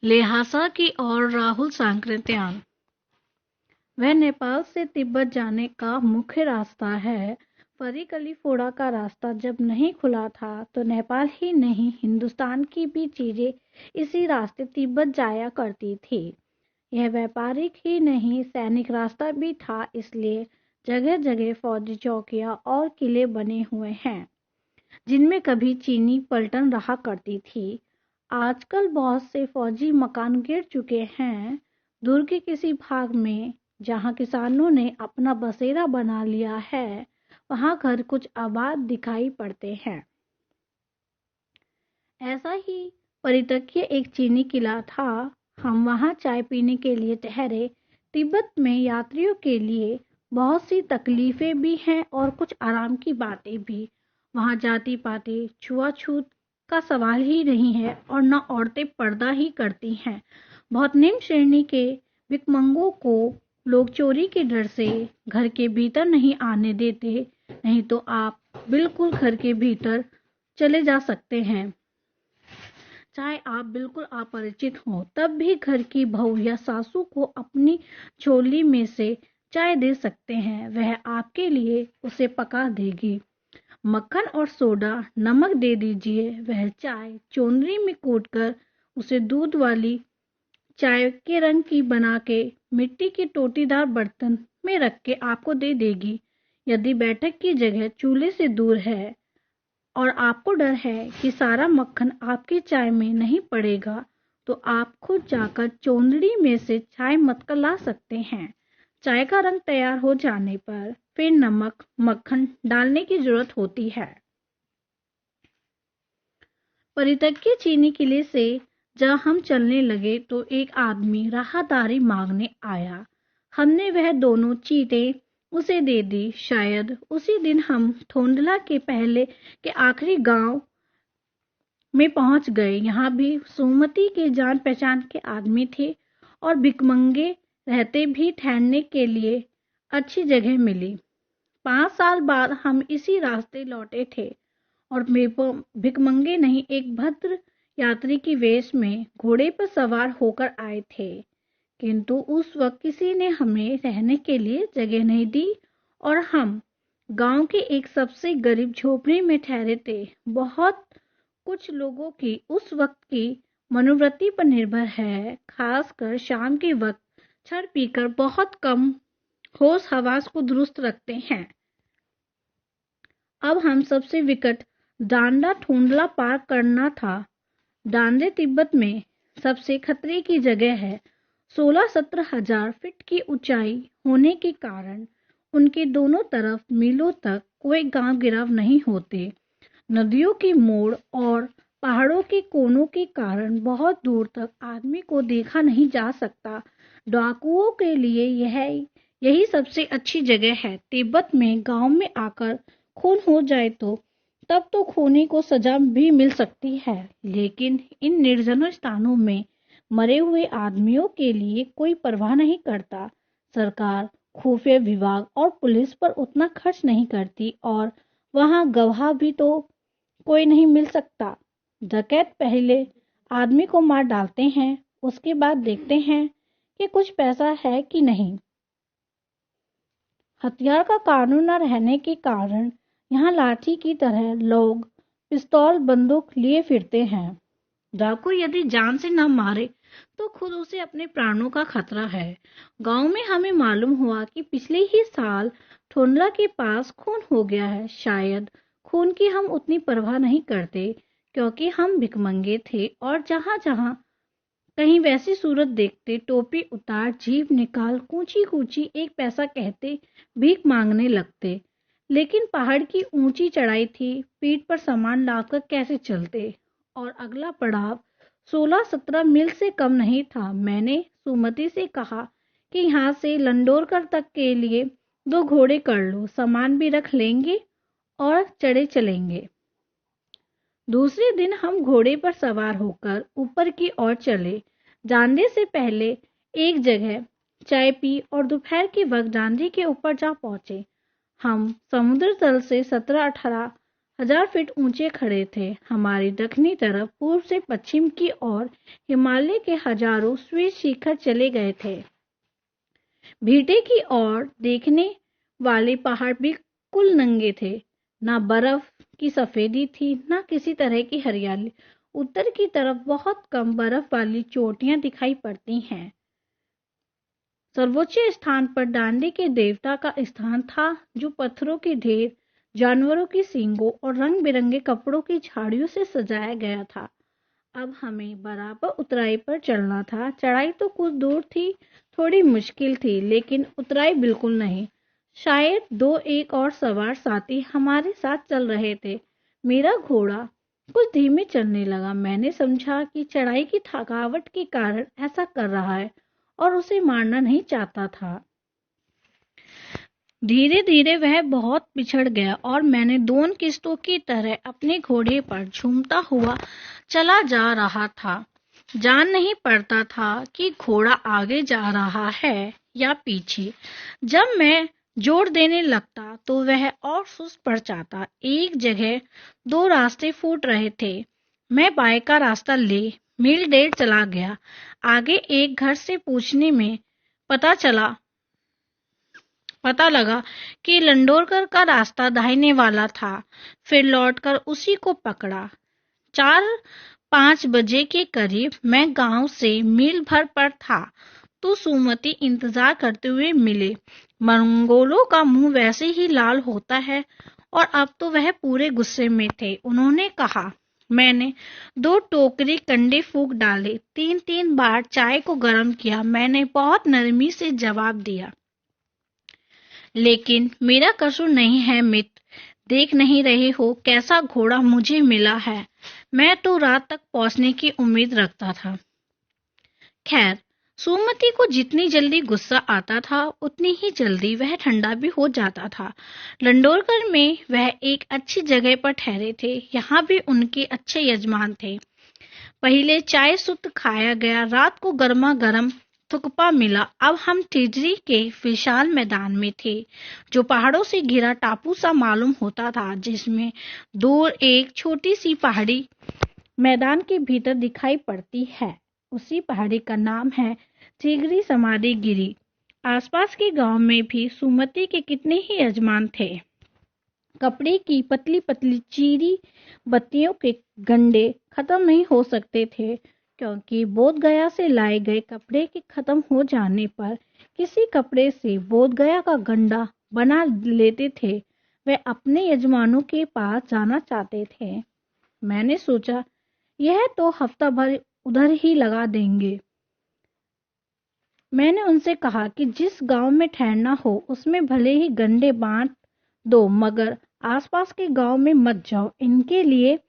ल्हासा की ओर राहुल सांकृत्यायन। वह नेपाल से तिब्बत जाने का मुख्य रास्ता है। फरीकलीफोड़ा का रास्ता जब नहीं खुला था तो नेपाल ही नहीं हिंदुस्तान की भी चीजें इसी रास्ते तिब्बत जाया करती थी। यह व्यापारिक ही नहीं सैनिक रास्ता भी था, इसलिए जगह जगह फौजी चौकियां और किले बने हुए हैं जिनमें कभी चीनी पलटन रहा करती थी। आजकल बहुत से फौजी मकान गिर चुके हैं। दुर्ग के किसी भाग में जहां किसानों ने अपना बसेरा बना लिया है, वहां घर कुछ आबाद दिखाई पड़ते हैं। ऐसा ही परितकीय एक चीनी किला था। हम वहां चाय पीने के लिए ठहरे। तिब्बत में यात्रियों के लिए बहुत सी तकलीफें भी हैं और कुछ आराम की बातें भी। वहां जाति पाति छुआछूत का सवाल ही नहीं है और न औरतें पर्दा ही करती हैं। बहुत निम्न श्रेणी के भिखमंगों को लोग चोरी के डर से घर के भीतर नहीं आने देते, नहीं तो आप बिल्कुल घर के भीतर चले जा सकते हैं। चाहे आप बिल्कुल अपरिचित हों, तब भी घर की बहू या सासू को अपनी झोली में से चाय दे सकते हैं। वह आपके लिए उसे पका देगी। मक्खन और सोडा नमक दे दीजिए। वह चाय चोंदरी में कूटकर उसे दूध वाली चाय के रंग की बना के मिट्टी के टोटीदार बर्तन में रख के आपको दे देगी। यदि बैठक की जगह चूल्हे से दूर है और आपको डर है कि सारा मक्खन आपकी चाय में नहीं पड़ेगा, तो आप खुद जाकर चोंदड़ी में से चाय मथकर ला सकते हैं। चाय का रंग तैयार हो जाने पर फिर नमक मक्खन डालने की जरूरत होती है। परितकीय चीनी किले से जब हम चलने लगे तो एक आदमी राहदारी मांगने आया। हमने वह दोनों चीटें उसे दे दी। शायद उसी दिन हम थोंडला के पहले के आखिरी गांव में पहुंच गए। यहाँ भी सुमति के जान पहचान के आदमी थे और भिखमंगे रहते भी ठहरने के लिए अच्छी जगह मिली। 5 साल बाद हम इसी रास्ते लौटे थे और भिखमंगे नहीं एक भद्र यात्री की वेश में घोड़े पर सवार होकर आए थे। किंतु उस वक्त किसी ने हमें रहने के लिए जगह नहीं दी और हम गांव के एक सबसे गरीब झोपड़ी में ठहरे थे। बहुत कुछ लोगों की उस वक्त की मनोवृत्ति पर निर्भर है, खासकर शाम के वक्त छड़ पीकर बहुत कम होश हवास को दुरुस्त रखते हैं। अब हम सबसे विकट डांडा थोंडला पार करना था। डांडे तिब्बत में सबसे खतरे की जगह है। 16-17 हजार फीट की ऊंचाई होने के कारण उनके दोनों तरफ मीलों तक कोई गांव गिराव नहीं होते। नदियों की मोड़ और पहाड़ों के कोनों के कारण बहुत दूर तक आदमी को देखा नहीं जा सकता। डाकुओं के लिए यही सबसे अच्छी जगह है। तिब्बत में गांव में आकर खून हो जाए तो तब तो खूनी को सजा भी मिल सकती है, लेकिन इन निर्जन स्थानों में मरे हुए आदमियों के लिए कोई परवाह नहीं करता। सरकार खुफिया विभाग और पुलिस पर उतना खर्च नहीं करती और वहां गवाह भी तो कोई नहीं मिल सकता। डकैत पहले आदमी को मार डालते हैं, उसके बाद देखते हैं कि कुछ पैसा है कि नहीं। हथियार का कानून न रहने के कारण यहाँ लाठी की तरह लोग पिस्तौल बंदूक लिए फिरते हैं। डाकू यदि जान से न मारे तो खुद उसे अपने प्राणों का खतरा है। गांव में हमें मालूम हुआ कि पिछले ही साल थोंडला के पास खून हो गया है। शायद खून की हम उतनी परवाह नहीं करते क्योंकि हम भिखमंगे थे और जहां जहां कहीं वैसी सूरत देखते टोपी उतार जीभ निकाल कूची कूची एक पैसा कहते भीख मांगने लगते। लेकिन पहाड़ की ऊंची चढ़ाई थी, पीठ पर सामान लादकर कैसे चलते। और अगला पड़ाव 16-17 मील से कम नहीं था। मैंने सुमति से कहा कि यहाँ से लंडोरकर तक के लिए 2 घोड़े कर लो, सामान भी रख लेंगे और चढ़े चलेंगे। दूसरे दिन हम घोड़े पर सवार होकर ऊपर की ओर चले। जाने से पहले एक जगह चाय पी और दोपहर के वक्त डांडी के ऊपर जा पहुंचे। हम समुद्र तल से 17-18 1000 फीट ऊंचे खड़े थे। हमारी दक्षिणी तरफ पूर्व से पश्चिम की ओर हिमालय के हजारों स्वीय शिखर चले गए थे। भीटे की ओर देखने वाले पहाड़ बिल्कुल नंगे थे। ना बर्फ की सफेदी थी, ना किसी तरह की हरियाली। उत्तर की तरफ बहुत कम बर्फ वाली चोटियां दिखाई पड़ती हैं। सर्वोच्च स्थान पर डांडे के देवता का स्थान था, जो पत्थरों के ढेर, जानवरों की सींगों और रंग बिरंगे कपड़ों की झाड़ियों से सजाया गया था। अब हमें बराबर उतराई पर चलना था। चढ़ाई तो कुछ दूर थी, थोड़ी मुश्किल थी, लेकिन उतराई बिल्कुल नहीं। शायद 2-1 और सवार साथी हमारे साथ चल रहे थे। मेरा घोड़ा कुछ धीमे चलने लगा। मैंने समझा कि चढ़ाई की थकावट के कारण ऐसा कर रहा है और उसे मारना नहीं चाहता था। धीरे धीरे वह बहुत पिछड़ गया और मैंने दोन किस्तों की तरह अपने घोड़े पर झूमता हुआ चला जा रहा था। जान नहीं पड़ता था कि घोड़ा आगे जा रहा है या पीछे। जब मैं जोर देने लगता तो वह और सुस्त पड़ जाता। एक जगह 2 रास्ते फूट रहे थे। मैं बाएं का रास्ता ले मील 1.5 चला गया। आगे एक घर से पूछने में पता लगा कि लंडोरकर का रास्ता दाहिने वाला था। फिर लौटकर उसी को पकड़ा। 4-5 बजे के करीब मैं गांव से मील भर पर था तो सुमति इंतजार करते हुए मिले। मंगोलों का मुंह वैसे ही लाल होता है और अब तो वह पूरे गुस्से में थे। उन्होंने कहा, मैंने 2 टोकरी कंडे फूंक डाले, 3-3 बार चाय को गर्म किया। मैंने बहुत नरमी से जवाब दिया, लेकिन मेरा कसूर नहीं है मित्र। देख नहीं रहे हो कैसा घोड़ा मुझे मिला है। मैं तो रात तक पहुंचने की उम्मीद रखता था। खैर, सुमति को जितनी जल्दी गुस्सा आता था उतनी ही जल्दी वह ठंडा भी हो जाता था। लंडोरकर में वह एक अच्छी जगह पर ठहरे थे। यहाँ भी उनके अच्छे यजमान थे। पहले चाय सुत खाया गया। रात को गर्मा गर्म थुकपा मिला। अब हम टिड्री के विशाल मैदान में थे, जो पहाड़ों से घिरा टापू सा मालूम होता था, जिसमें दूर एक छोटी सी पहाड़ी मैदान के भीतर दिखाई पड़ती है। उसी पहाड़ी का नाम है टिग्री समाधि गिरी। आसपास के गांव में भी सुमति के कितने ही यजमान थे। कपड़े की पतली पतली चीरी बत्तियों के गंडे खत्म नहीं हो सकते थे, क्योंकि बोधगया से लाए गए कपड़े के खत्म हो जाने पर किसी कपड़े से बोधगया का गंडा बना लेते थे। वे अपने यजमानों के पास जाना चाहते थे। मैंने सोचा, यह तो हफ्ता भर उधर ही लगा देंगे। मैंने उनसे कहा कि जिस गांव में ठहरना हो उसमें भले ही गंडे बांट दो, मगर आसपास के गांव में मत जाओ। इनके लिए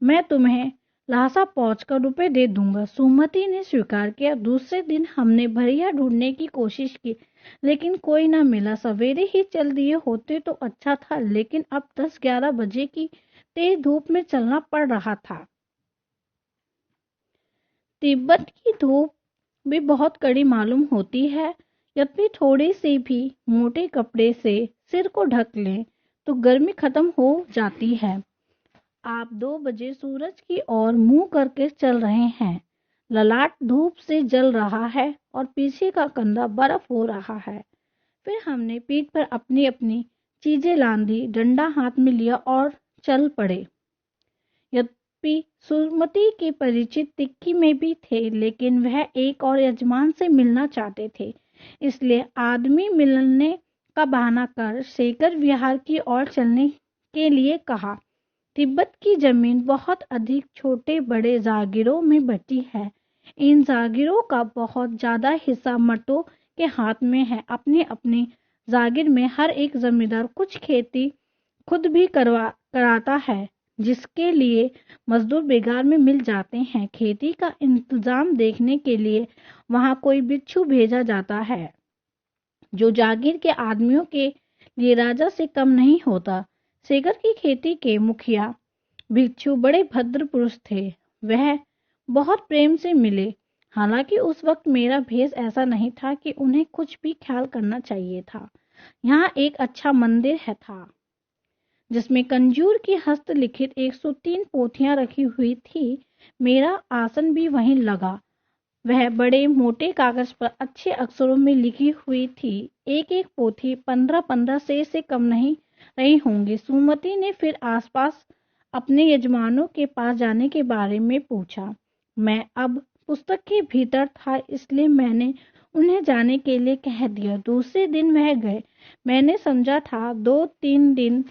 मैं तुम्हें लहासा पहुंचकर रुपए दे दूंगा। सुमति ने स्वीकार किया। दूसरे दिन हमने भैया ढूंढने की कोशिश की, लेकिन कोई न मिला। सवेरे ही चल दिए होते तो अच्छा था, लेकिन अब 10-11 बजे की तेज धूप में चलना पड़ रहा था। तिब्बत की धूप भी बहुत कड़ी मालूम होती है। यद्यपि थोड़े से भी मोटे कपड़े से सिर को ढक लें तो गर्मी खत्म हो जाती है। आप 2 बजे सूरज की ओर मुंह करके चल रहे हैं। ललाट धूप से जल रहा है और पीछे का कंधा बर्फ हो रहा है। फिर हमने पीठ पर अपनी अपनी चीजें लांधी, डंडा हाथ में लिया और चल पड़े। यद्यपि सुमति के परिचित तिक्की में भी थे, लेकिन वह एक और यजमान से मिलना चाहते थे। इसलिए आदमी मिलने का बहाना कर शेखर विहार की ओर चलने के लिए कहा। तिब्बत की जमीन बहुत अधिक छोटे बड़े जागीरों में बटी है। इन जागीरों का बहुत ज्यादा हिस्सा मर्दों के हाथ में है। अपने अपने जागीर में हर एक जमींदार कुछ खेती खुद भी कराता है, जिसके लिए मजदूर बेगार में मिल जाते हैं। खेती का इंतजाम देखने के लिए वहां कोई बिच्छू भेजा जाता है, जो जागीर के आदमियों के लिए राजा से कम नहीं होता। शेखर की खेती के मुखिया भिक्षु बड़े भद्र पुरुष थे। वह बहुत प्रेम से मिले। हालांकि उस वक्त मेरा भेष ऐसा नहीं था कि उन्हें कुछ भी ख्याल करना चाहिए था। यहाँ एक अच्छा मंदिर था जिसमें कंजूर की हस्तलिखित 103 पोथियां रखी हुई थी। मेरा आसन भी वहीं लगा। वह बड़े मोटे कागज पर अच्छे अक्षरों में लिखी हुई थी। एक एक पोथी 15-15 से कम नहीं रही होंगी। सुमति ने फिर आसपास अपने यजमानों के पास जाने के बारे में पूछा। मैं अब पुस्तक के भीतर था, इसलिए मैंने उन्हें जाने के लिए कह दिया। दूसरे दिन वह गए। मैंने समझा था 2-3 दिन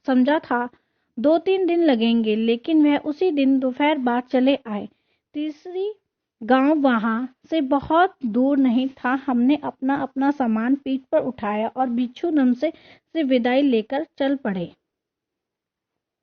समझा था 2-3 दिन लगेंगे, लेकिन वह उसी दिन दोपहर बाद चले आए। तीसरी गांव वहां से बहुत दूर नहीं था। हमने अपना अपना सामान पीठ पर उठाया और बिच्छू दम से विदाई लेकर चल पड़े।